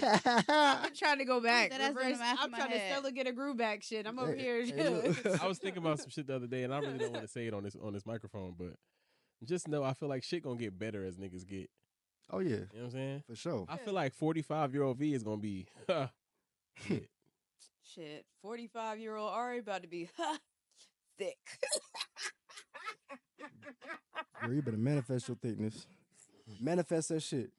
I'm trying to go back. That has been Reverse. a match in I'm my trying to head. Stella get a groove back shit. I'm over here. I was thinking about some shit the other day, and I really don't want to say it on this microphone, but just know I feel like shit gonna get better as niggas get. Oh yeah, You know what I'm saying? for sure. I feel like 45-year-old V is gonna be shit. Shit. 45-year-old Ari about to be thick. Girl, you better manifest your thickness. Manifest that shit.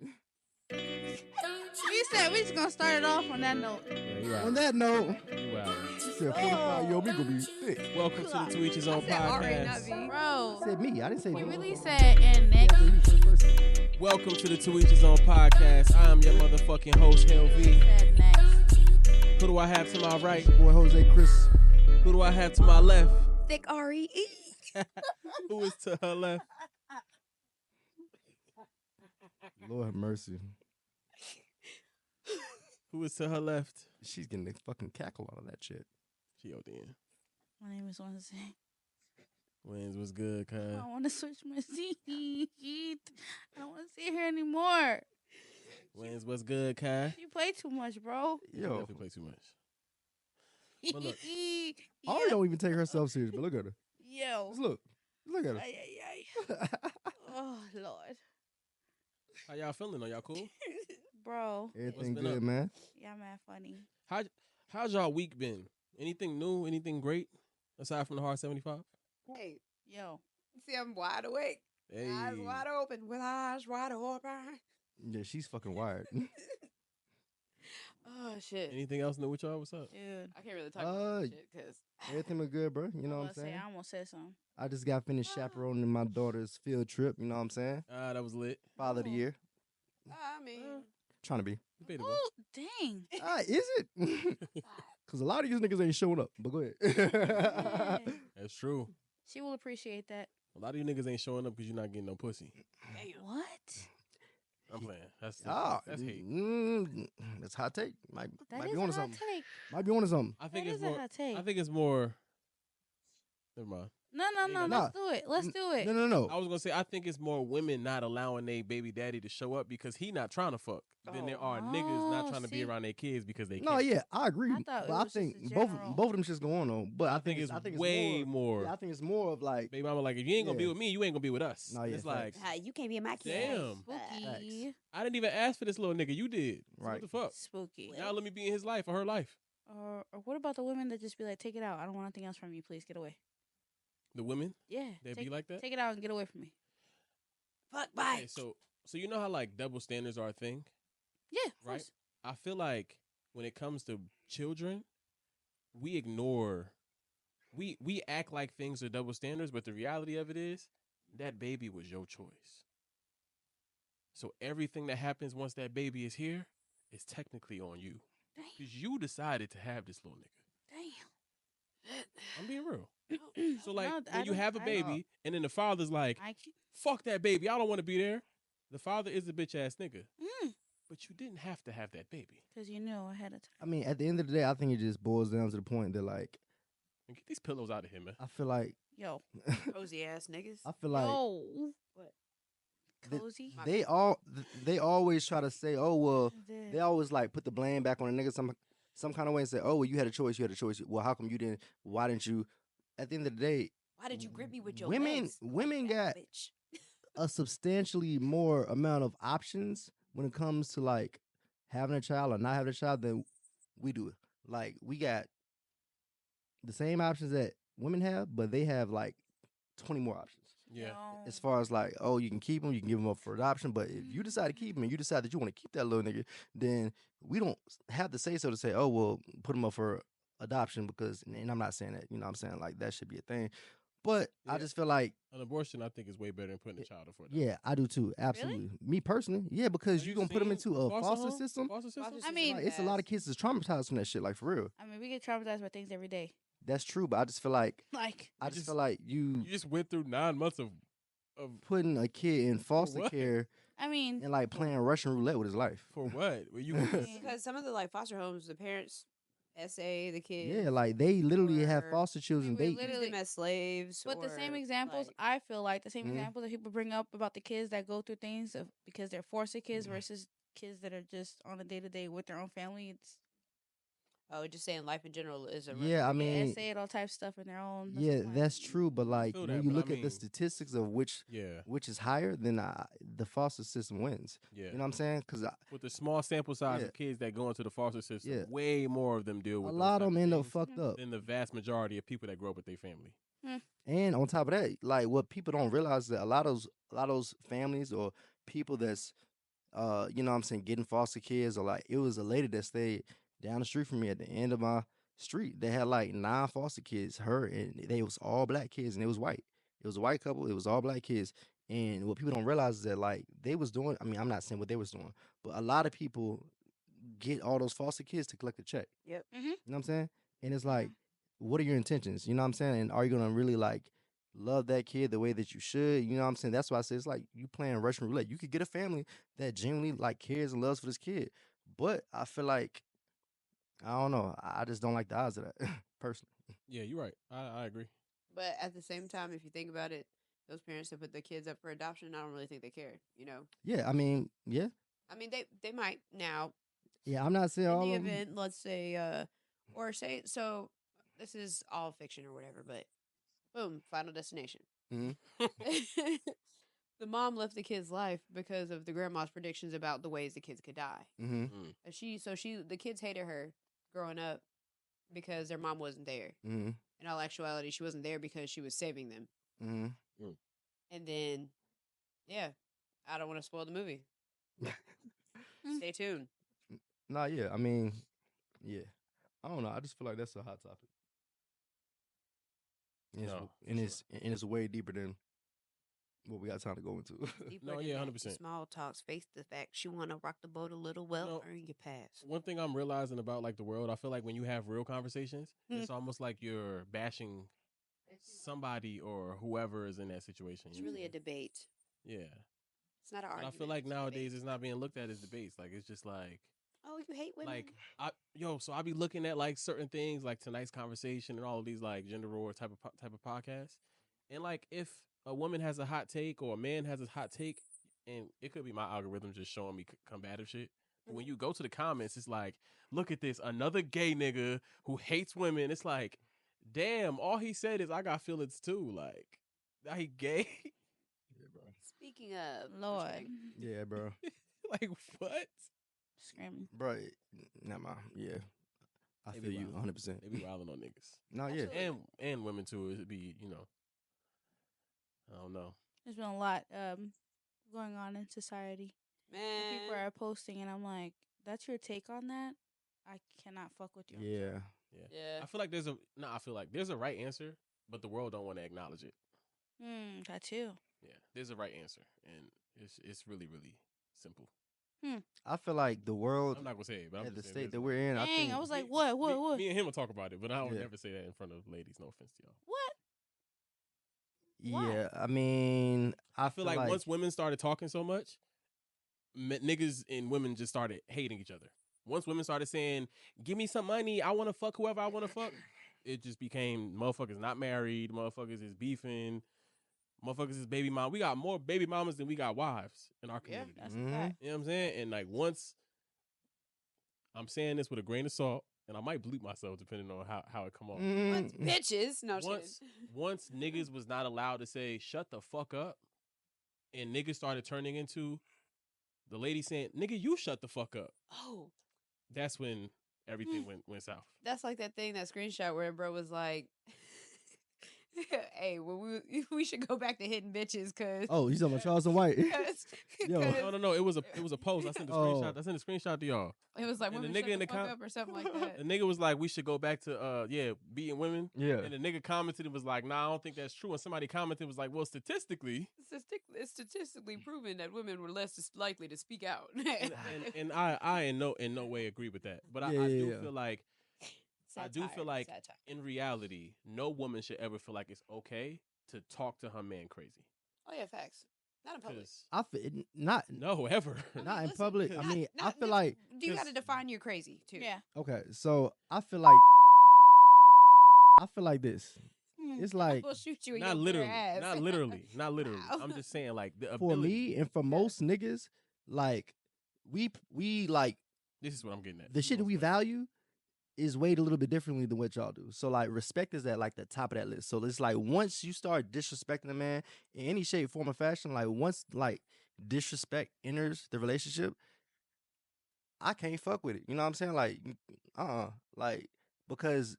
We said we just gonna start it off on that note. Yeah, you out. On that note, You out. she said 45-year-old me gonna be thick. Welcome to the To Each His Own I said Ari, not podcast. V. Bro, I said me. I didn't say he me. really said and Nick. Yeah, I said you first person. Welcome to the To Each His Own podcast. I am your motherfucking host, HailVee. Said next. Who do I have to my right? Boy, Jose Chris. Who do I have to my left? Thick Ari. Who is to her left? Lord have mercy. Who is to her left? She's getting the fucking cackle out of that shit. She ODN. My name is Wednesday. Wins was good, cuz. I want to switch my seat. I don't want to sit here anymore. Wins was good, cuz. You play too much, bro. Yo, Definitely play too much. But look. Ari don't even take herself serious, but look at her. Yo. Just look. Look at her. Ay, ay, ay. Oh, Lord. How y'all feeling? Are y'all cool? Bro. Everything been good, up? man. Yeah, man, funny. How's y'all week been? Anything new? Anything great? Aside from the hard 75? Hey, Yo. see, I'm wide awake. Hey. Eyes wide open. With eyes wide open. Yeah, she's fucking wired. Oh, shit. Anything else new with y'all? What's up? Dude. I can't really talk about this shit because Everything was good, bro. You know what I'm saying? I almost said something. I just got finished chaperoning my daughter's field trip. You know what I'm saying? That was lit. Father of the year. I mean, Trying to be. Debatable. Oh, dang. Is it? Because a lot of these niggas ain't showing up. But go ahead. Yeah. That's true. She will appreciate that. A lot of you niggas ain't showing up because you're not getting no pussy. What? I'm playing. That's hate. That's hot take. Might That be is on a to hot something. take. Might be on to something. I think That it's is a more. hot take. I think it's more. Never mind. No. Nah. Let's do it. Let's do it. No. I was gonna say I think it's more women not allowing their baby daddy to show up because he not trying to fuck. Then there are niggas not trying to be see. around their kids because they No, can't. yeah, I agree. I thought it but I was just think a both general- of them shit's going on. But I think it's it's way more. Yeah, I think it's more of like, Baby mama, like if you ain't gonna be Yeah. with me, you ain't gonna be with us. No, And yeah, it's like you can't be in my kid. Damn. Spooky. I didn't even ask for this little nigga. You did. So Right. What the fuck? Spooky. Now let me be in his life or her life. Or what about the women that just be like, take it out. I don't want nothing else from you. Please get away. The women, Yeah. they be like that. Take it out and get away from me. Fuck, bye. Okay, so you know how like double standards are a thing, Yeah. Of right? course. I feel like when it comes to children, we act like things are double standards, but the reality of it is that baby was your choice. So everything that happens once that baby is here is technically on you. Damn. Because you decided to have this little nigga. Damn. I'm being real. So like No, I when you don't- have a I- baby and then the father's like, fuck that baby, I don't want to be there. The father is a bitch ass nigga. But you didn't have to have that baby. Because you knew ahead of time. I mean, at the end of the day, I think it just boils down to the point that like, And get these pillows out of here, man. I feel like, Yo. Cozy ass niggas. I feel like Yo. What? Cozy. they always try to say, oh well, The- they always like put the blame back on the nigga some kind of way and say, oh well, you had a choice. Well, how come you didn't? Why didn't you? At the end of the day, Why did you grip me with your women legs? women That got bitch. a substantially more amount of options when it comes to like having a child or not having a child than we do. Like we got the same options that women have, but they have like 20 more options. Yeah. As far as like, oh, you can keep them, you can give them up for adoption, but if you decide to keep them and you decide that you want to keep that little nigga, then we don't have to say so to say, oh, well, put him up for adoption because, and I'm not saying that, you know what I'm saying, like that should be a thing. But I Yeah. just feel like, An abortion, I think, is way better than putting a child up for adoption. yeah, I do too. Absolutely. Me personally, yeah, because Have you're you going to put them seen into a foster home? system. Foster system? Foster I mean, Like, it's a lot of kids that's traumatized from that shit, like for real. I mean, we get traumatized by things every day. That's true, but I just feel like, Like, I just feel like You just went through 9 months of putting a kid in foster what? care I mean, and like playing Russian roulette with his life. for what? Were you Because some of the like foster homes, the parents essay the kids. Yeah, like they literally have or foster children. we They use literally- them as slaves. but the same or, examples, like, I feel like the same Mhm. examples that people bring up about the kids that go through things because they're foster kids versus kids that are just on a day to day with their own family. It's Oh, just saying life in general is a Yeah, I record. mean, essay and all types of stuff in their own. yeah, fine. that's true. But like feel when that, you but I look at the mean- statistics of which Yeah, is higher, then the foster system wins. yeah. You know what I'm saying? Because With the small sample size Yeah. of kids that go into the foster system, Yeah. way more of them deal a with lot those of them type end up things fucked up. than the vast majority of people that grow up with their family. And on top of that, like what people don't realize is that a lot of those families or people that's you know what I'm saying, getting foster kids, or like it was a lady that stayed down the street from me at the end of my street. They had like 9 foster kids, her, and they was all black kids, and it was white. It was a white couple, it was all black kids. And what people don't realize is that like they was doing, I mean, I'm not saying what they was doing, but a lot of people get all those foster kids to collect a check. Yep. You know what I'm saying? And it's like, what are your intentions? You know what I'm saying? And are you gonna really like love that kid the way that you should? You know what I'm saying? That's why I say it's like you playing Russian roulette. You could get a family that genuinely like cares and loves for this kid, but I feel like I don't know. I just don't like the odds of that personally. Yeah, you're right. I agree. But at the same time, if you think about it, those parents that put their kids up for adoption, I don't really think they care. You know, Yeah, I mean, yeah, I mean, they might now. yeah. I'm not saying In all the of them. event, let's say, or say, so this is all fiction or whatever, but boom, Final Destination. Mhm. The mom left the kid's life because of the grandma's predictions about the ways the kids could die. Mm-hmm. And the kids hated her growing up because their mom wasn't there. Mm-hmm. In all actuality, she wasn't there because she was saving them. Mm-hmm. And then, yeah, I don't want to spoil the movie. Stay tuned. Nah, yeah. I mean, yeah. I don't know. I just feel like that's a hot topic. And No, it's way deeper than what we got time to go into. Deeper No, than yeah, that, 100%. Small talks, face the fact. She want to rock the boat a little. Well, No. earn your pass. One thing I'm realizing about like the world, I feel like when you have real conversations, it's almost like you're bashing somebody or whoever is in that situation. It's you know really what a I'm saying? debate. Yeah. It's not an But argument. I feel like it's a nowadays debate. it's not being looked at as debates. Like it's just like Oh, you hate women? so I be looking at like certain things like tonight's conversation and all of these like gender war type of podcasts. And like if a woman has a hot take or a man has a hot take, and it could be my algorithm just showing me combative shit. But when you go to the comments, it's like, look at this, another gay nigga who hates women. It's like, damn, all he said is I got feelings too. Like, that he gay? Yeah, bro. Speaking of Lord, Yeah, bro. Like, what? screaming. Bro, nah, yeah. I They feel be you wildin'. 100%. They be wilding on niggas. No, yeah. Absolutely. And women too. It'd be, I don't know. There's been a lot going on in society. man, People are posting, and I'm like, "That's your take on that? I cannot fuck with you." Yeah. yeah. I feel like there's a right answer, but the world don't want to acknowledge it. That too. Yeah, there's a right answer, and it's really really simple. I feel like the world I'm not gonna say it, but I'm at the just state saying that we're in, Dang, I think I was like, "What? What? Me and him will talk about it, but I would Yeah. never say that in front of ladies. No offense to y'all. What? Why? yeah, I mean, I feel like once women started talking so much, niggas and women just started hating each other. Once women started saying, "Give me some money, I want to fuck whoever I want to fuck," it just became motherfuckers not married, motherfuckers is beefing, motherfuckers is baby mom. We got more baby mamas than we got wives in our Yeah, community. That's Mhm. a fact. You know what I'm saying? And like once, I'm saying this with a grain of salt, and I might bleep myself depending on how it come off. Once bitches. No, just Once kidding. once niggas was not allowed to say shut the fuck up, and niggas started turning into the lady saying, "Nigga, you shut the fuck up." Oh, That's when everything went south. that's like that thing, that screenshot where bro was like, "Hey, well, we should go back to hitting bitches, cause Oh, you talking about Charleston White? Yo. No. It was a post. I sent the screenshot. Oh. I sent the screenshot to y'all. it was like And the women nigga shut in the the fuck up or something like that. The nigga was like, we should go back to beating women. Yeah. And the nigga commented and was like, nah, I don't think that's true. And somebody commented was like, well, statistically, It's statistically proven that women were less likely to speak out. and I in no way agree with that. But I do feel like Satire. in reality, no woman should ever feel like it's okay to talk to her man crazy. Oh yeah, facts. Not in public. 'Cause I feel not no, ever. I mean, not in listen, public. I mean, I feel like you got to 'cause- define your crazy too. Yeah. okay. So I feel like this. It's like We'll shoot you in Not your literally. bare ass. Not literally. Wow. I'm just saying like the for ability. me and for most niggas, like we like This is what I'm getting at. the shit that we value is weighed a little bit differently than what y'all do. So like respect is at like the top of that list. So it's like once you start disrespecting a man in any shape, form, or fashion, like once like disrespect enters the relationship, I can't fuck with it. You know what I'm saying? Like, like because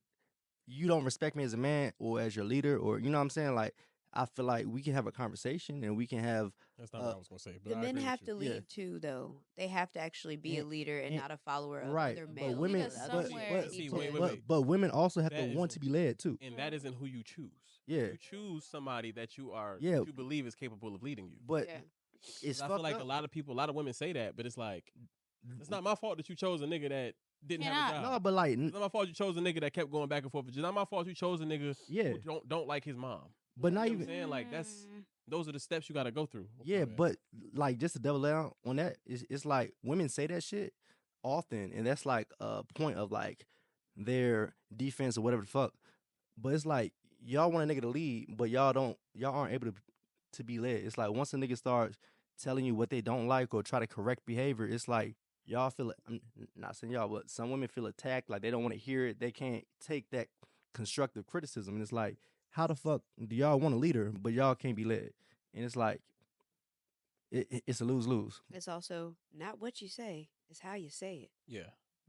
you don't respect me as a man or as your leader, or you know what I'm saying? Like, I feel like we can have a conversation and we can have. That's not what I was gonna say. But The I men agree have with to you. lead too, though. They have to actually be a leader and not a follower of right, other but males. women, us Other somewhere. men But- need see, to- wait. but women also have That to want isn't- to be led too. And that isn't who you choose. Yeah. You choose somebody that you are Yeah. you believe is capable of leading you. But Yeah. it's I feel fucked like up. a lot of women say that, but it's like it's not my fault that you chose a nigga that didn't have a Cannot. job. No, but like, It's not my fault you chose a nigga that kept going back and forth. It's not my fault you chose a nigga yeah, who don't like his mom. but not You know what even. I'm saying? Like those are the steps you got to go through. Yeah, My bad. but like just to double down on that, it's like women say that shit often, and that's like a point of like their defense or whatever the fuck. But it's like y'all want a nigga to lead, but y'all aren't able to be led. It's like once a nigga starts telling you what they don't like or try to correct behavior, it's like y'all feel. I'm not saying y'all, but some women feel attacked. Like they don't want to hear it. They can't take that constructive criticism, and it's like, how the fuck do y'all want a leader, but y'all can't be led? And it's like, it's a lose-lose. It's also not what you say; it's how you say it. yeah.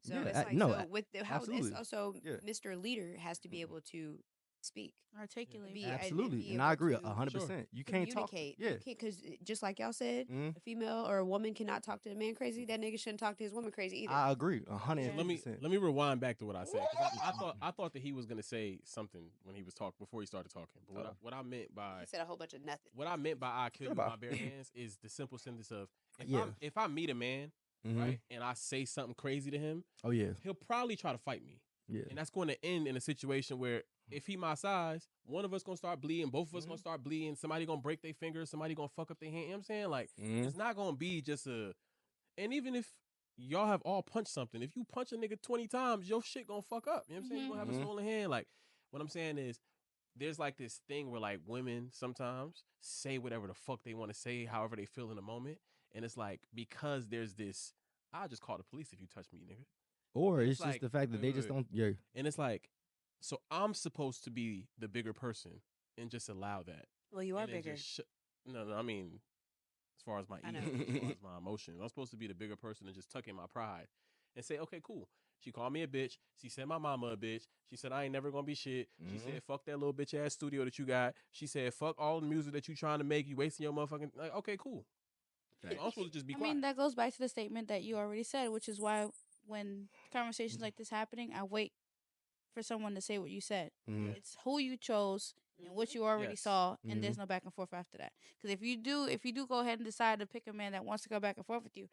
So Yeah, it's I- like no, so with the, how absolutely. it's also Yeah. Mr. Leader has to be able to speak, Articulate. Be- Absolutely, be and I able agree to 100%. You can't talk. communicate. Yeah, Because just like y'all said, Mhm. a female or a woman cannot talk to a man crazy. That nigga shouldn't talk to his woman crazy either. I agree 150%. Let me rewind back to what I said. 'Cause I thought that he was gonna say something when he was talking before he started talking. But what I meant by He said a whole bunch of nothing. what I meant by I kill you with Goodbye. my bare hands is the simple sentence of Yeah. if I meet a man Mhm. right and I say something crazy to him, Oh yeah, he'll probably try to fight me. yeah. And that's going to end in a situation where if he my size, one of us gonna start bleeding, both of us gonna start bleeding, somebody gonna break their fingers, somebody gonna fuck up their hand. You know what I'm saying? Like it's not gonna be just a and even if y'all have all punched something, if you punch a nigga 20 times, your shit gonna fuck up. You know what I'm saying? You're gonna have a swollen hand. Like what I'm saying is there's like this thing where like women sometimes say whatever the fuck they want to say, however they feel in the moment. And it's like because there's this, I'll just call the police if you touch me, nigga. Or it's like- just the fact that they wait, just wait. don't. Yeah, And it's like, so I'm supposed to be the bigger person and just allow that. Well, you are And then bigger. just no, I mean, as far as my I know. ego, as far as my emotions, I'm supposed to be the bigger person and just tuck in my pride and say, okay, cool. She called me a bitch. She said my mama a bitch. She said I ain't never gonna be shit. She said fuck that little bitch ass studio that you got. She said fuck all the music that you trying to make. You wasting your motherfucking like. Okay, cool. So I'm supposed to just be I quiet. mean, that goes back to the statement that you already said, which is why when conversations like this happening, I wait for someone to say what you said. Mhm. It's who you chose and what you already Yes. saw, and there's no back and forth after that. Because if you do go ahead and decide to pick a man that wants to go back and forth with you,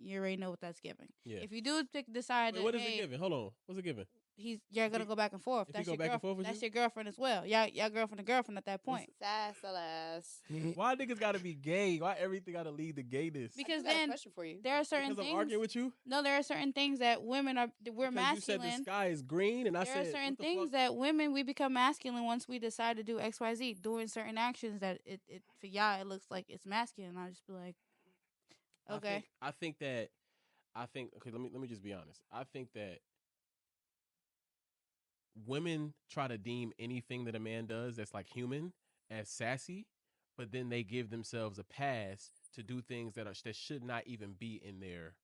you already know what that's giving. Yeah. If you do decide Wait, that what is hey, it giving? Hold on. What's it giving? you're gonna go back and forth. if he That's go your back and forth with That's you? your girlfriend as well. Y'all girlfriend and girlfriend at that point. Sassalass. Why niggas gotta be gay? Why everything gotta lead to gayness? Because I got a then question for you. there are certain Because I'm things. arguing with you? No, there are certain things that we're Because masculine. you said the sky is green and I There said are certain what the things fuck? that women we become masculine once we decide to do X, Y, Z, doing certain actions that it for y'all it looks like it's masculine. I just be like, okay, I think okay, let me just be honest. I think that women try to deem anything that a man does that's like human as sassy, but then they give themselves a pass to do things that should not even be in their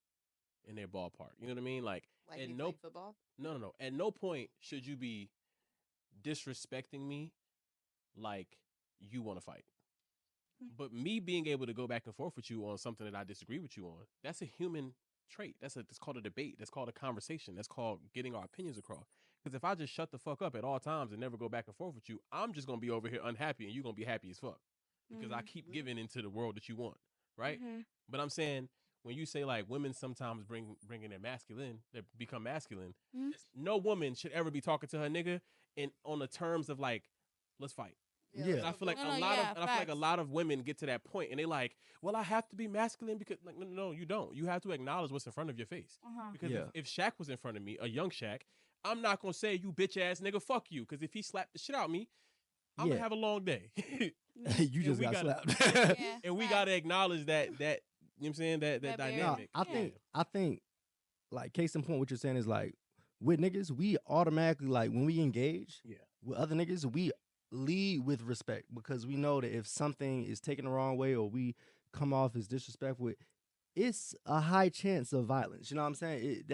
ballpark. You know what I mean? Like Like at me no playing football? no. At no point should you be disrespecting me like you want to fight. But me being able to go back and forth with you on something that I disagree with you on, that's a human trait. That's called a debate. That's called a conversation. That's called getting our opinions across. Because if I just shut the fuck up at all times and never go back and forth with you, I'm just gonna be over here unhappy and you're gonna be happy as fuck. Because I keep giving into the world that you want. Right? But I'm saying when you say like women sometimes bring in their masculine, they become masculine. No woman should ever be talking to her nigga in on the terms of like, let's fight. Yeah. And I feel like No, I feel like a lot of women get to that point and they like, well, I have to be masculine because like no, you don't. You have to acknowledge what's in front of your face. Because Yeah. if Shaq was in front of me, a young Shaq, I'm not gonna say you bitch ass nigga, fuck you. Because if he slapped the shit out of me, I'm gonna have a long day. you just we got gotta- slapped. Yeah, and we facts. gotta acknowledge that what I'm saying? That That barrier. dynamic. I Yeah. think like case in point, what you're saying is like with niggas, we automatically like when we engage Yeah. with other niggas, we lead with respect because we know that if something is taken the wrong way or we come off as disrespectful, it's a high chance of violence. You know what I'm saying?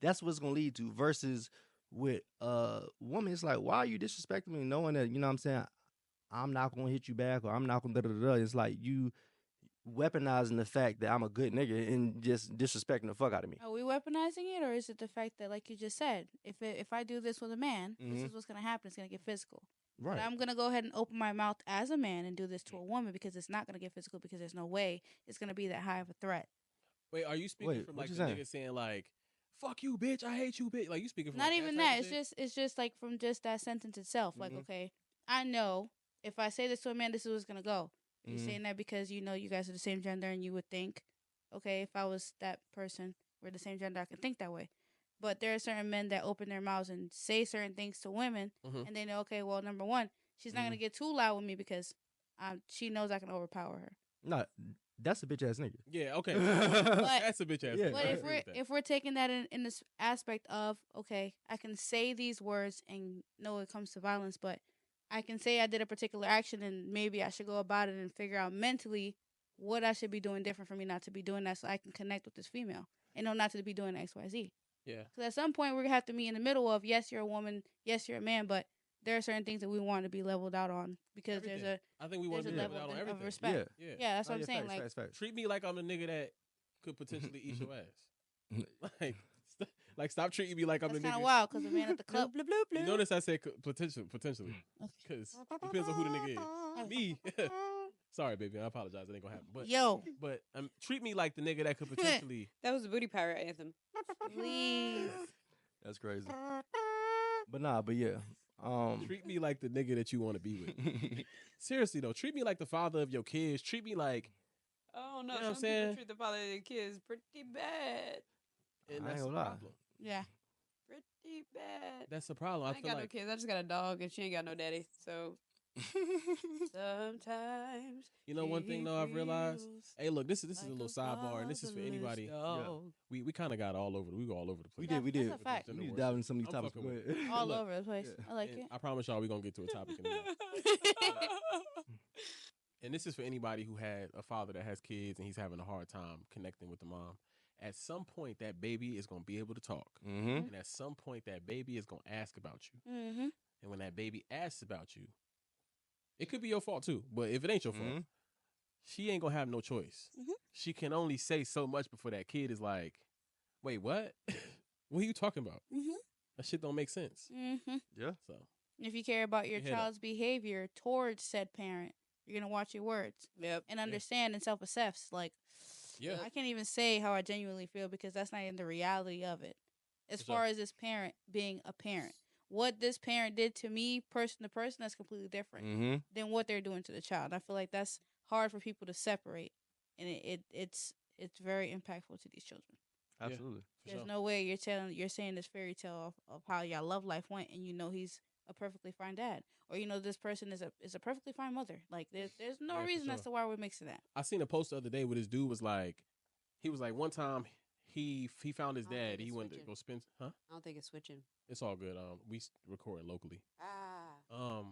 That's what it's gonna lead to. Versus with a woman, it's like, why are you disrespecting me, knowing that, you know what I'm saying, I'm not gonna hit you back or I'm not gonna da da da. It's like you weaponizing the fact that I'm a good nigga and just disrespecting the fuck out of me. Are we weaponizing it, or is it the fact that, like you just said, if I do this with a man, this Mhm. is what's gonna happen. It's gonna get physical. Right. But I'm gonna go ahead and open my mouth as a man and do this to a woman because it's not gonna get physical because there's no way it's gonna be that high of a threat. Wait, are you speaking Wait, from what like you the saying? nigga saying like, "Fuck you, bitch, I hate you, bitch"? Like you speaking from Not like even that. that. Type of It's shit? just like from just that sentence itself. Like, Mhm. okay, I know if I say this to a man, this is what's gonna go. You're Mhm. saying that because you know you guys are the same gender, and you would think, okay, if I was that person, we're the same gender, I can think that way. But there are certain men that open their mouths and say certain things to women, Mhm. and they know, okay, well, number one, she's not gonna get too loud with me because she knows I can overpower her. No, that's a bitch ass nigga. Yeah. Okay. But- That's a bitch ass. Yeah. nigga. But I if agree we're with that. if we're taking that in this aspect of, okay, I can say these words and know it comes to violence, but I can say I did a particular action and maybe I should go about it and figure out mentally what I should be doing different for me not to be doing that so I can connect with this female and know not to be doing XYZ. Yeah. Because at some point we're gonna have to meet in the middle of, yes, you're a woman, yes, you're a man, but there are certain things that we want to be leveled out on because Everything. there's I think we want a to be level leveled out on of everything. respect. Yeah. Yeah, that's Oh, what I'm yeah, saying. facts, Like, facts. Treat me like I'm the nigga that could potentially eat your ass. Like stop treating me like I'm that's the kind of nigga. wild because the man at the club, bloop, bloop, You bloop. notice I said potentially, because depends on who the nigga is. Me. Sorry, baby. I apologize. It ain't gonna happen. But Yo, treat me like the nigga that could potentially. That was the booty pirate anthem. please. That's crazy. But nah, but yeah. Treat me like the nigga that you want to be with. Seriously though, treat me like the father of your kids. Treat me like, Oh no, You know what I'm some saying? people treat the father of their kids pretty bad. and I that's ain't the gonna lie. problem. Yeah. Pretty bad. That's the problem. I I ain't feel got no like kids. I just got a dog, and she ain't got no daddy. So sometimes you know one thing though I've realized. feels Hey, look, this is like a little a sidebar, and this is for fatherless anybody. dog. We kind of got all over. We go all over the place. Yeah, we that's did. a fact. With We this need gender to dive war into some of these shit. topics. I'm Go fucking ahead. with it. All Look, over the place. yeah. I like and it. I promise y'all we gonna get to a topic in a minute. And this is for anybody who had a father that has kids and he's having a hard time connecting with the mom. At some point, that baby is going to be able to talk. Mm-hmm. And at some point, that baby is going to ask about you. Mm-hmm. And when that baby asks about you, it could be your fault too. But if it ain't your fault, she ain't going to have no choice. Mhm. She can only say so much before that kid is like, wait, what? What are you talking about? Mhm. That shit don't make sense. Mm-hmm. Yeah. So, If you care about your Your head up. child's behavior towards said parent, you're gonna watch your words Yep. and understand and self-assess. Like, yeah. I can't even say how I genuinely feel because that's not even the reality of it. As For sure. far as this parent being a parent, what this parent did to me, person to person, that's completely different Mm-hmm. than what they're doing to the child. I feel like that's hard for people to separate, and it's very impactful to these children. Absolutely. For There's sure. no way you're saying this fairy tale of how y'all love life went, and you know he's a perfectly fine dad, or you know this person is a perfectly fine mother. Like there's no Yeah, for reason as sure. to why we're mixing that. I seen a post the other day where this dude was like, one time he found his I don't think dad. He it's went to switching. go spend. Huh? I don't think it's switching. It's all good. We recording locally. Ah.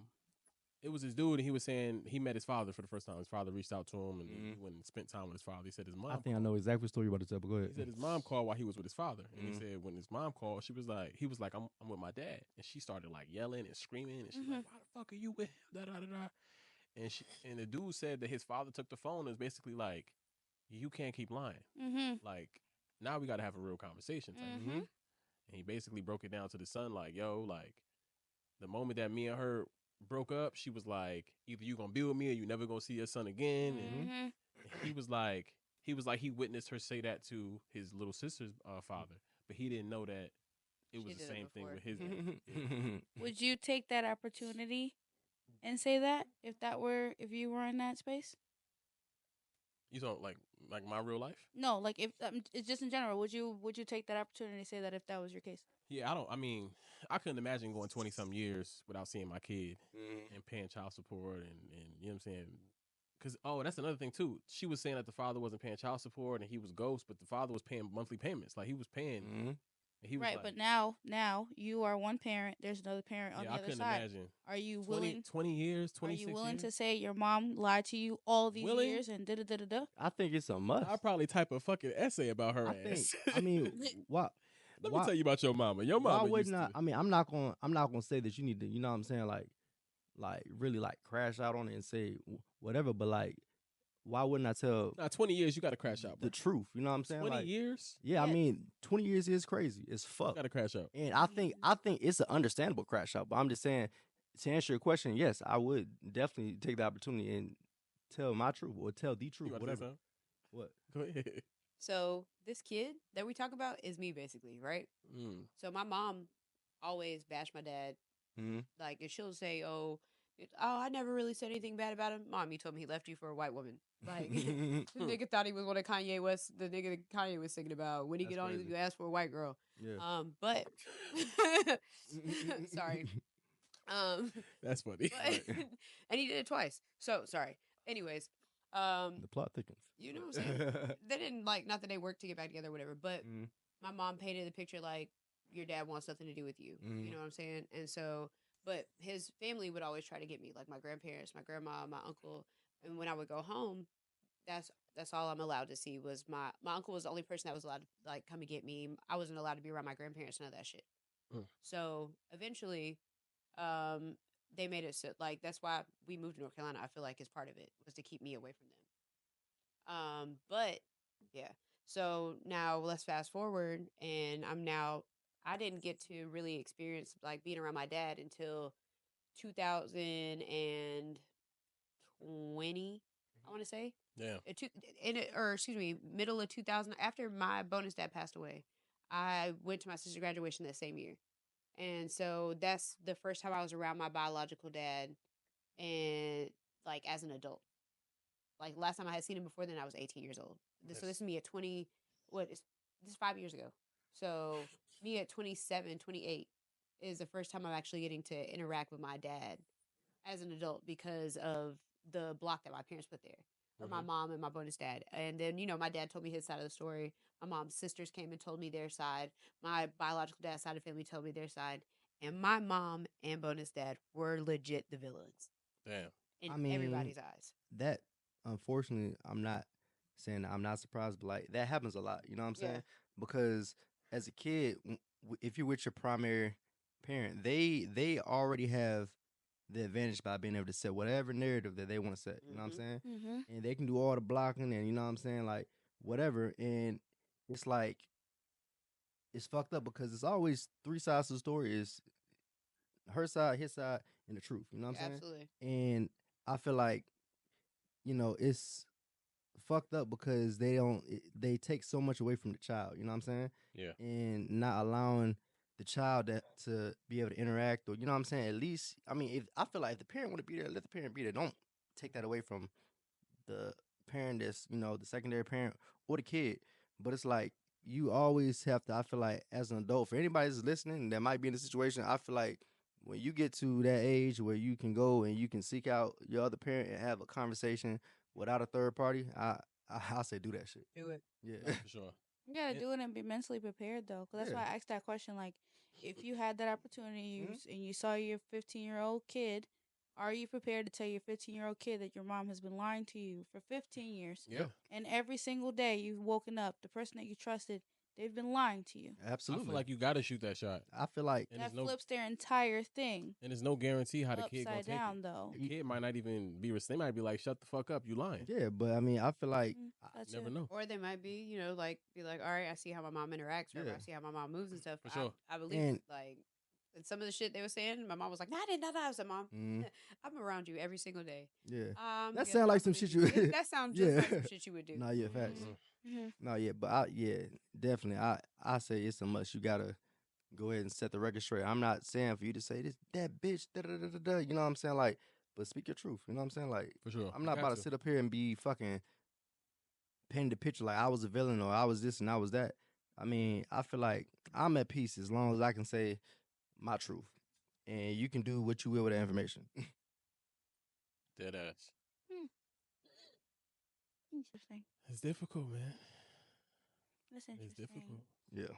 It was this dude, and he was saying he met his father for the first time. His father reached out to him, and he Mhm. went and spent time with his father. He said his mom. I think I called. know exactly what story you're about to tell, but go He ahead. said his mom called while he was with his father, and he Mhm. said when his mom called, he was like, I'm with my dad, and she started like yelling and screaming, and she's like, why the fuck are you with him? Da da da da. And the dude said that his father took the phone and was basically like, you can't keep lying. Mm-hmm. Like now we got to have a real conversation. Type. Mm-hmm. And he basically broke it down to the son, like, yo, like the moment that me and her broke up, she was like, either you gonna be with me or you never gonna see your son again. And Mm-hmm. he was like he witnessed her say that to his little sister's father, but he didn't know that it was She the did it same thing before. with his dad. Would you take that opportunity and say that if you were in that space? You don't like my real life? No, like if it's just in general. Would you take that opportunity to say that if that was your case? Yeah, I mean, I couldn't imagine going 20 some years without seeing my kid Mhm. and paying child support and you know what I'm saying, Because that's another thing too. She was saying that the father wasn't paying child support and he was ghost, but the father was paying monthly payments. Like he was paying. Mhm. And he was Right, like, but now you are one parent. There's another parent on yeah, the I other couldn't side. imagine. Are you 20, willing? 20 years, Are 26 you willing years? to say your mom lied to you all these Willing? years and da da da da da? I think it's a must. I'll probably type a fucking essay about her I ass. think. I mean, why? Let me tell you about your mama. Your Why mama used wouldn't I? to. I mean, I'm not gonna say that you need to. You know what I'm saying? Like really like crash out on it and say whatever. But like, why wouldn't I tell 20 years, you got to crash out, bro. the truth? You know what I'm saying? 20 Like, years? yeah, I Yeah. mean, 20 years is crazy. It's You fuck. got to crash out. And I think it's an understandable crash out. But I'm just saying, to answer your question, yes, I would definitely take the opportunity and tell my truth or tell the truth, You about to say whatever. something? What? Go ahead. So this kid that we talk about is me, basically, right? Mm. So my mom always bashed my dad. Mhm. Like, if she'll say, "Oh, I never really said anything bad about him." Mom, you told me he left you for a white woman. Like, the nigga thought he was one of Kanye West. The nigga that Kanye was singing about. When he That's get on, crazy. you ask for a white girl. Yeah. But sorry. That's funny. But, and he did it twice. So sorry. Anyways, The plot thickens. you know what I'm saying? They didn't not that they worked to get back together, or whatever. But Mhm. my mom painted the picture like your dad wants nothing to do with you. Mhm. You know what I'm saying? And so, but his family would always try to get me, like my grandparents, my grandma, my uncle. And when I would go home, that's all I'm allowed to see was my uncle was the only person that was allowed to like come and get me. I wasn't allowed to be around my grandparents, none of that shit. Mm. So eventually, they made it so like that's why we moved to North Carolina. I feel like is part of it was to keep me away from them. But yeah. So now let's fast forward, and I didn't get to really experience like being around my dad until 2020. I want to say. Yeah. Or excuse me, middle of 2000. After my bonus dad passed away, I went to my sister's graduation that same year. And so that's the first time I was around my biological dad and like as an adult. Like last time I had seen him before then I was 18 years old. So this is me at 20 this is 5 years ago. So me at 27, 28 is the first time I'm actually getting to interact with my dad as an adult because of the block that my parents put there. Or my mom and my bonus dad. And then, my dad told me his side of the story. My mom's sisters came and told me their side. My biological dad's side of the family told me their side. And my mom and bonus dad were legit the villains Damn. in I mean, everybody's eyes. That, unfortunately, I'm not saying that I'm not surprised, but like that happens a lot. You know what I'm Yeah. saying? Because as a kid, if you're with your primary parent, they already have the advantage by being able to set whatever narrative that they want to set. You know what I'm saying? Mm-hmm. And they can do all the blocking and you know what I'm saying, like whatever. And it's like it's fucked up because it's always three sides to the story. Is her side, his side, and the truth. You know what I'm saying? Absolutely. And I feel like it's fucked up because they take so much away from the child. You know what I'm saying? Yeah. And not allowing the child to be able to interact or you know what I'm saying. At least I mean, if I feel like if the parent want to be there, let the parent be there. Don't take that away from the parent that's the secondary parent or the kid. But it's like you always have to. I feel like as an adult, for anybody that's listening that might be in the situation, I feel like when you get to that age where you can go and you can seek out your other parent and have a conversation without a third party, I say do that shit. Do it. Yeah. No, for sure. You gotta Yeah. do it and be mentally prepared though, because that's Yeah. why I asked that question. Like, if you had that opportunity and you saw your 15-year-old kid, are you prepared to tell your 15-year-old kid that your mom has been lying to you for 15 years? Yeah. And every single day you've woken up, the person that you trusted, they've been lying to you. Absolutely. I feel like you got to shoot that shot. I feel like And That there's flips their entire thing and there's no guarantee how the kid gonna upside take down, it. though. The kid might not even be. They might be like, "Shut the fuck up, you lying." yeah, but I mean, I feel like That's Never it. know. Or they might be, be like, all right, I see how my mom interacts, or Yeah. I see how my mom moves and stuff. For sure. I believe And- it. Like, and some of the shit they were saying, my mom was like, "No, I didn't know that." I was like, "Mom, Mhm. I'm around you every single day." yeah. That That sound like some shit you would- That sounds just like Yeah. some shit you would do. Nah, yeah, facts. Mm-hmm. No, yeah, but definitely. I say it's a must. You gotta go ahead and set the record straight. I'm not saying for you to say this that bitch. Da, da, da, da, da, you know what I'm saying? Like, but speak your truth. You know what I'm saying? Like, For sure. I'm You not got about to sit up here and be fucking painting the picture like I was a villain or I was this and I was that. I mean, I feel like I'm at peace as long as I can say my truth, and you can do what you will with that information. Dead ass. Interesting. It's difficult, man. That's It's interesting. difficult. Yeah.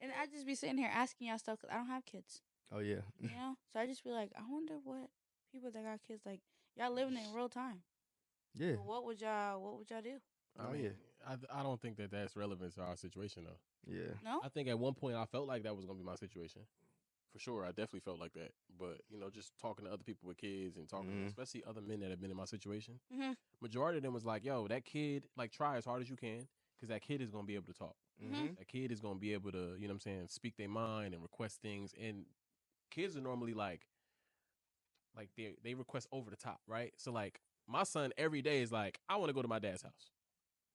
And I just be sitting here asking y'all stuff because I don't have kids. Oh yeah. You know, so I just be like, I wonder what people that got kids like. Y'all living in real time. Yeah. But what would y'all do? I Oh, mean, yeah. I don't think that that's relevant to our situation though. Yeah. No. I think at one point I felt like that was gonna be my situation. For sure, I definitely felt like that. But just talking to other people with kids and talking, to, especially other men that have been in my situation, Mhm. majority of them was like, "Yo, that kid, like, try as hard as you can, because that kid is gonna be able to talk. Mhm. That kid is gonna be able to, you know what I'm saying, speak their mind and request things. And kids are normally like they request over the top, right? So like my son every day is like, I want to go to my dad's house.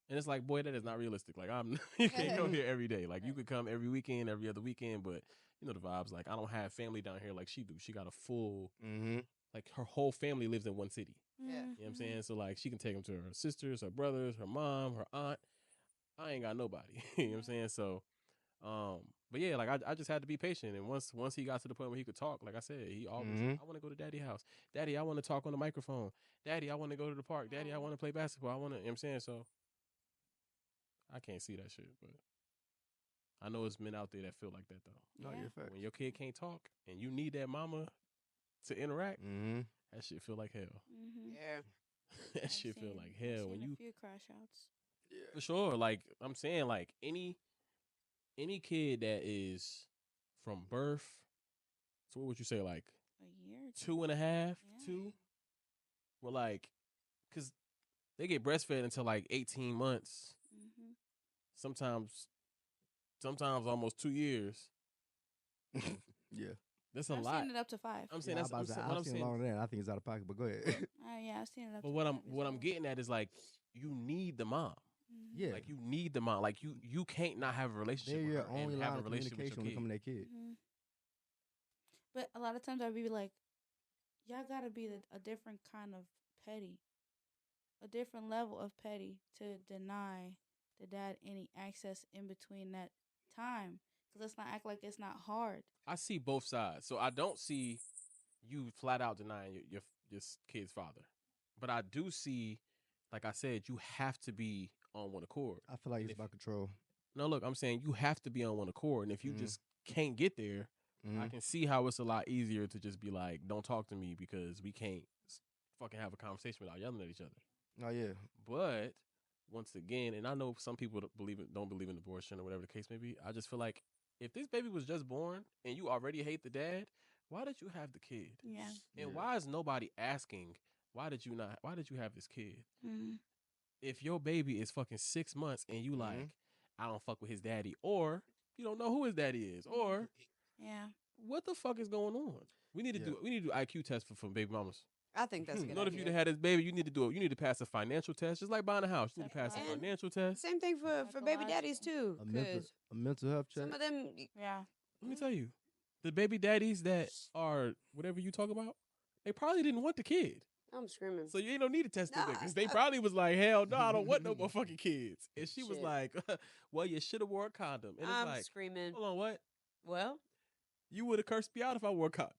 And it's like, boy, that is not realistic. Like you can't come here every day. Like you could come every weekend, every other weekend, but you know the vibes. Like I don't have family down here like she do. She got a full, like her whole family lives in one city. Yeah. You know what I'm saying? So like she can take them to her sisters, her brothers, her mom, her aunt. I ain't got nobody. You know what I'm saying? So, but yeah, like I just had to be patient. And once he got to the point where he could talk, like I said, he always, I want to go to daddy's house. Daddy, I want to talk on the microphone. Daddy, I want to go to the park. Daddy, I want to play basketball. I want to, you know what I'm saying? So I can't see that shit, but I know it's men out there that feel like that though. Oh yeah. When Facts. your kid can't talk and you need that mama to interact, that shit feel like hell. Mhm. Yeah. That shit feel like hell when I've seen you a few crash outs. for sure. Like I'm saying, like any kid that is from birth. So what would you say, like A year. Or 2.5, Yeah. 2? Well, like, cause they get breastfed until like 18 months. Mhm. Sometimes almost 2 years. Yeah. That's a I've lot. seen it up to 5. I'm saying Yeah, that's I'm about to say, what I've I'm seen saying. longer than that. I think it's out of pocket, but go ahead. Yeah, I've seen it up But to what 5 I'm as what I'm well. getting at is like you need the mom. Mhm. Yeah. Like you need the mom. Like you can't not have a relationship They're with your her only and line have a of relationship with communication when it your comes kid. to that kid. Mhm. But a lot of times I'd be like, y'all gotta be a different kind of petty, a different level of petty to deny the dad any access in between that time. Because let's not act like it's not hard. I see both sides. So I don't see you flat out denying your kid's father. But I do see, like I said, you have to be on one accord. I feel like And it's about control. no, look, I'm saying you have to be on one accord. And if you just can't get there, I can see how it's a lot easier to just be like, don't talk to me because we can't fucking have a conversation without yelling at each other. Oh yeah. But once again, and I know some people don't believe in abortion or whatever the case may be. I just feel like if this baby was just born and you already hate the dad, why did you have the kid? Yeah. And why is nobody asking why did you have this kid? Mm. If your baby is fucking 6 months and you like, I don't fuck with his daddy, or you don't know who his daddy is, or Yeah. what the fuck is going on? We need to do IQ tests for baby mamas. I think that's a good In order for you idea. to have this baby, you need to pass a financial test, just like buying a house. You need to pass a And financial test. Same thing for baby daddies too. A mental health check. Some of them, Yeah. Let me tell you, the baby daddies that are whatever you talk about, they probably didn't want the kid. I'm screaming. So you ain't no need to test them Nah, because they probably was like, hell no, I don't want no more fucking kids. And she was Shit. like, well, you should have wore a condom. And it's I'm like, screaming. hold on, what? Well, You would have cursed me out if I wore a condom.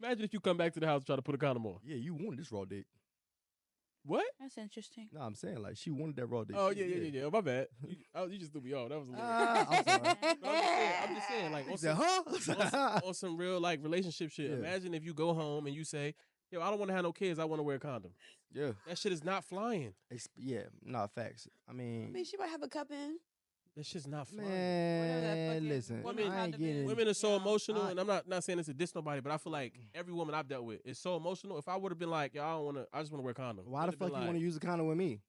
Imagine if you come back to the house and try to put a condom on. Yeah, you wanted this raw dick. What? That's interesting. No, I'm saying like she wanted that raw dick. Oh, shit, yeah. Oh, my bad. You just threw me off. That was a little. I'm sorry. No, I'm just saying, like, He on said, on some real, like, relationship shit. Yeah. Imagine if you go home and you say, yo, I don't want to have no kids. I want to wear a condom. Yeah. That shit is not flying. Yeah. No facts. I I mean, mean, she might have a cup in. That shit's not flying. Whatever that man, fucking listen. woman I ain't condom getting. is. Women are so Yeah. emotional, and I'm not saying this to diss nobody, but I feel like every woman I've dealt with is so emotional. If I would have been like, yo, I just want to wear a condom. Why the fuck you want to use a condom with me?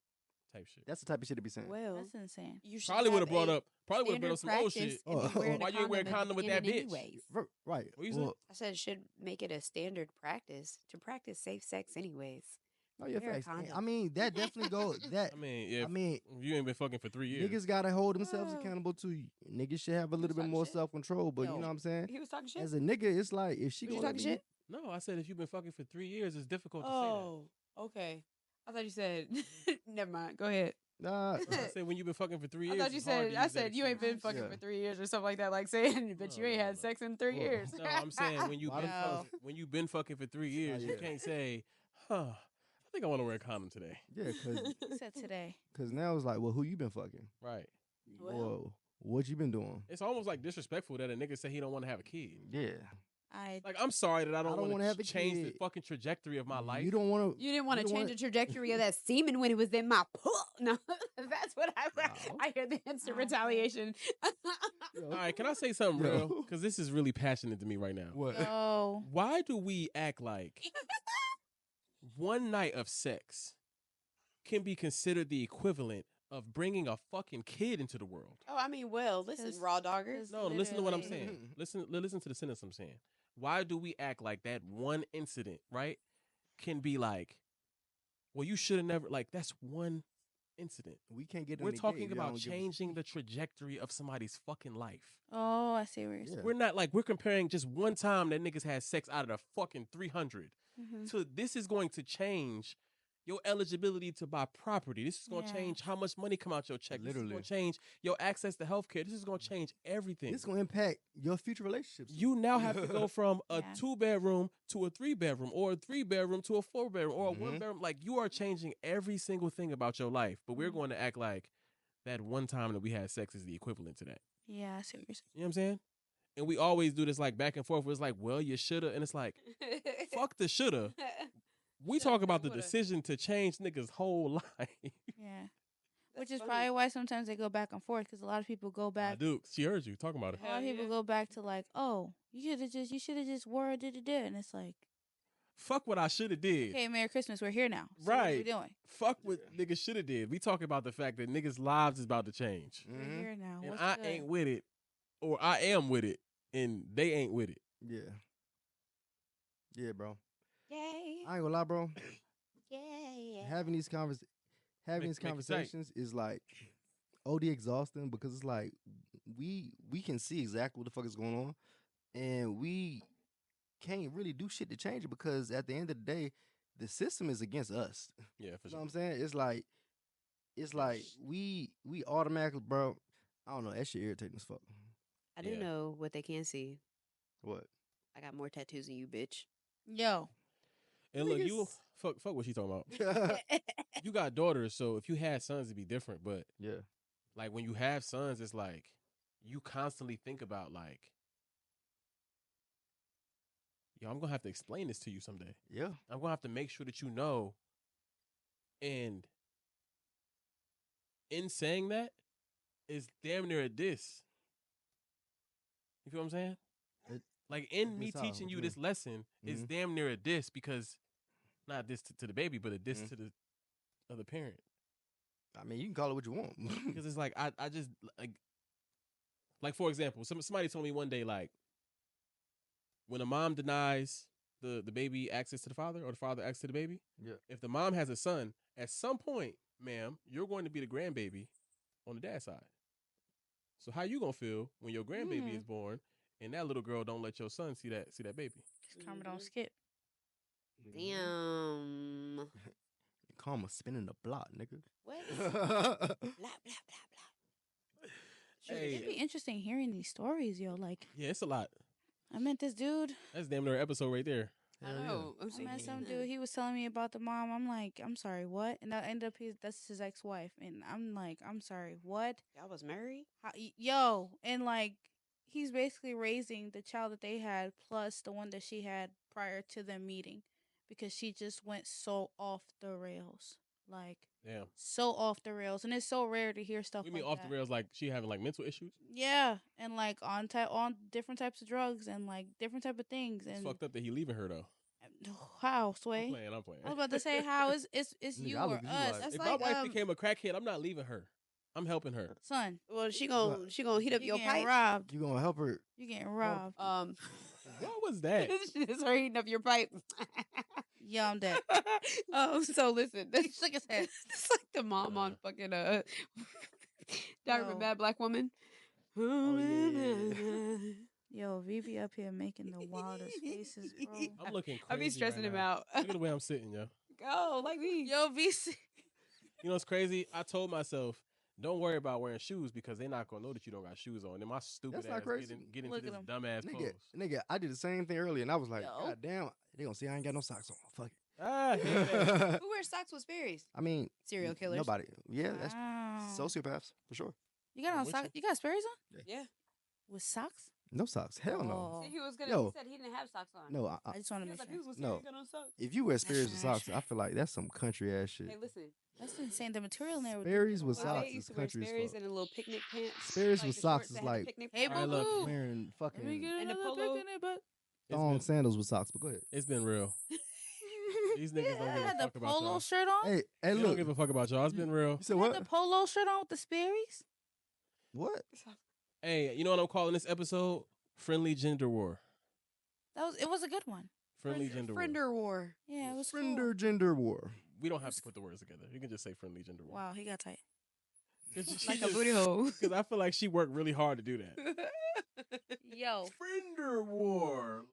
type shit? That's the type of shit to be saying. Well, That's insane. you should Probably would have have brought a up some old shit. standard practice and be wearing Why a you ain't wear a condom with that bitch? anyways. Right. What you say? I said it should make it a standard practice to practice safe sex anyways. Oh yeah, Wear a facts. condom. I mean, that definitely goes. That I mean, if I mean, you ain't been fucking for 3 years, niggas gotta hold themselves Oh. accountable too. Niggas should have a little bit talking more shit? self control. But you Yo. know what I'm saying? He was talking shit. As a nigga, it's like if she Was you gonna talking let me- shit? no, I said if you've been fucking for 3 years, it's difficult to Oh, okay. I thought you said. Never mind. Go ahead. Nah, say that. I said when you've been fucking for 3 I years, thought you it's hard said. to I use that said you ain't been excuse. fucking Yeah. for 3 years or something like that. Like saying, but No, you ain't no, had no. sex in 3 Well, years. No, I'm saying when you've Why the been fuck- when you've been fucking for 3 years, Oh, you yeah. can't say, I think I want to wear a condom today. Yeah, He said today. cause now it's like, well, who you been fucking? Right. Well. Or what you been doing? It's almost like disrespectful that a nigga say he don't want to have a kid. Yeah. Like, I'm sorry that I don't want wanna to have a change the kid. fucking trajectory of my life. You don't want to. You didn't want to change the trajectory of that semen when it was in my pull. No, that's what Wow. I hear the instant Okay. retaliation. All right, can I say something Yo. real? Because this is really passionate to me right now. What? Yo. Why do we act like one night of sex can be considered the equivalent of bringing a fucking kid into the world? Oh, I mean, well, listen, raw doggers. No, listen to what I'm Literally. saying. Listen to the sentence I'm saying. Why do we act like that one incident, right, can be like, well, you should have never, like, that's one incident. We can't get. We're in the talking game. Y'all about don't give a- changing the trajectory of somebody's fucking life. Oh, I see what you're saying. Yeah. We're not like, we're comparing just one time that niggas had sex out of the fucking 300 to this is going to change your eligibility to buy property. This is going to Yeah. change how much money come out your check. This is Literally. going to change your access to healthcare. This is going to change everything. It's gonna impact your future relationships. You now have to go from a Yeah. 2-bedroom to a 3-bedroom, or a 3-bedroom to a 4-bedroom, or a Mhm. 1-bedroom. Like, you are changing every single thing about your life. But we're going to act like that one time that we had sex is the equivalent to that. Yeah, I see what you're saying. You know what I'm saying? And we always do this like back and forth where it's like, well, you shoulda. And it's like, fuck the shoulda. We talk about the woulda. decision to change niggas' whole life. Yeah. That's Which is funny. probably why sometimes they go back and forth because a lot of people go I back. do. She heard you talking about it. A lot Hell of people yeah. go back to like, oh, you should have just wore it, and it's like, Fuck what I shoulda did. okay, Merry Christmas, we're here now. So What are we Right. doing? Fuck what niggas shoulda did. We talk about the fact that niggas' lives is about to change. We're Mhm. here now. And What's I good? ain't with it, or I am with it, and they ain't with it. Yeah. Yeah, bro. Yay. I ain't gonna lie, bro. Yay. Having these Make you tight. conversations is like OD exhausting because it's like we can see exactly what the fuck is going on, and we can't really do shit to change it because at the end of the day, the system is against us. Yeah, for You know sure. what I'm saying? It's like we automatically, bro. I don't know. That shit irritating as fuck. I do Yeah. know what they can't see. What? I got more tattoos than you, bitch. Yo. And look, you Niggas- fuck what she talking about. yeah. You got daughters, so if you had sons, it'd be different. But like when you have sons, it's like you constantly think about like, yo, I'm gonna have to explain this to you someday. Yeah. I'm gonna have to make sure that you know. And in saying that, it's damn near a diss. You feel what I'm saying? It- Like in me diss how? teaching What you you this lesson, it's Mhm. damn near a diss because not this to the baby, but a diss Mhm. to the other parent. I mean, you can call it what you want. Because it's like I just like for example, somebody told me one day like when a mom denies the baby access to the father or the father access to the baby, Yeah. if the mom has a son, at some point, ma'am, you're going to be the grandbaby on the dad's side. So how you gonna feel when your grandbaby is born and that little girl don't let your son see that baby? Karma don't Mhm. skip. Damn. Karma spinning the block, nigga. What? Blah, blah, blah, blah. Hey. It'd be interesting hearing these stories, yo. Like, Yeah, it's a lot. I met this dude. That's damn near an episode right there. I Hell yeah. know. I'm I saying. met some dude. He was telling me about the mom. I'm like, I'm sorry, what? And I end up that's his ex-wife, and I'm like, I'm sorry, what? Y'all was married? Yo, and like, he's basically raising the child that they had plus the one that she had prior to them meeting, because she just went so off the rails, like Damn. so off the rails, and it's so rare to hear stuff. We mean like off that. the rails like she having like mental issues? Yeah, and like on different types of drugs and like different type of things. It's And fucked up that he leaving her though. how I'm Sway? playing. I was about to say how it's Nigga, you I or look at you us. like- That's If like my wife became a crackhead, I'm not leaving her. I'm helping her. son, Well, she gonna heat up you your getting pipe. robbed. You gonna help her? You getting robbed. What was that? It's her heating up your pipe. Yeah, I'm dead. So listen, He shook his head. it's like the mom on fucking Diary of a Yo. Bad Black Woman. Oh, yeah. Yo, V be up here making the wildest faces, bro. I'm looking crazy. I be stressing right him now. out. Look at the way I'm sitting, yo. Go like me. Yo, VC. You know what's crazy? I told myself, don't worry about wearing shoes because they're not gonna know that you don't got shoes on. And my stupid That's not ass crazy. get into Look at this 'em. dumbass Nigga, pose. nigga, I did the same thing earlier, and I was like, Yo. God damn, they gonna see I ain't got no socks on. Fuck it. Hear that. Who wears socks with Sperry's? I mean, Serial killers. Nobody. Yeah, that's Wow. Sociopaths for sure. You got on Which socks? one? You got Sperry's on Yeah. with socks? no socks. Hell no. Oh. See, he was gonna. Yo. He said he didn't have socks on. No, I just want to He make was like, sure. he was No. got on socks. if you wear Sperry's with That's socks, right. I feel like that's some country ass shit. Hey, listen. That's insane. The material in there. would Sperry's be with wild. socks Jose is used to wear country as Sperry's fuck. and a little picnic pants. Sperry's like with the socks shorts is that had the like picnic Hey, pants. Alright, boo look. boo. wearing Let me fucking get And the another polo. pic in it, but thong sandals with socks. But go ahead. It's been real. These niggas don't you give a had the fuck about polo y'all. shirt on. Hey, hey, They don't look. give a fuck about y'all. It's been real. You said You had what? the polo shirt on with the Sperry's. What? Hey, you know what I'm calling this episode? Friendly Gender War. It was a good one. Friendly Gender War. Friender war. Yeah, it was cool. Friender gender war. We don't have to put the words together. You can just say Friendly Gender War. Wow, he got tight. Like a booty hole. Because I feel like she worked really hard to do that. Yo, Friender War.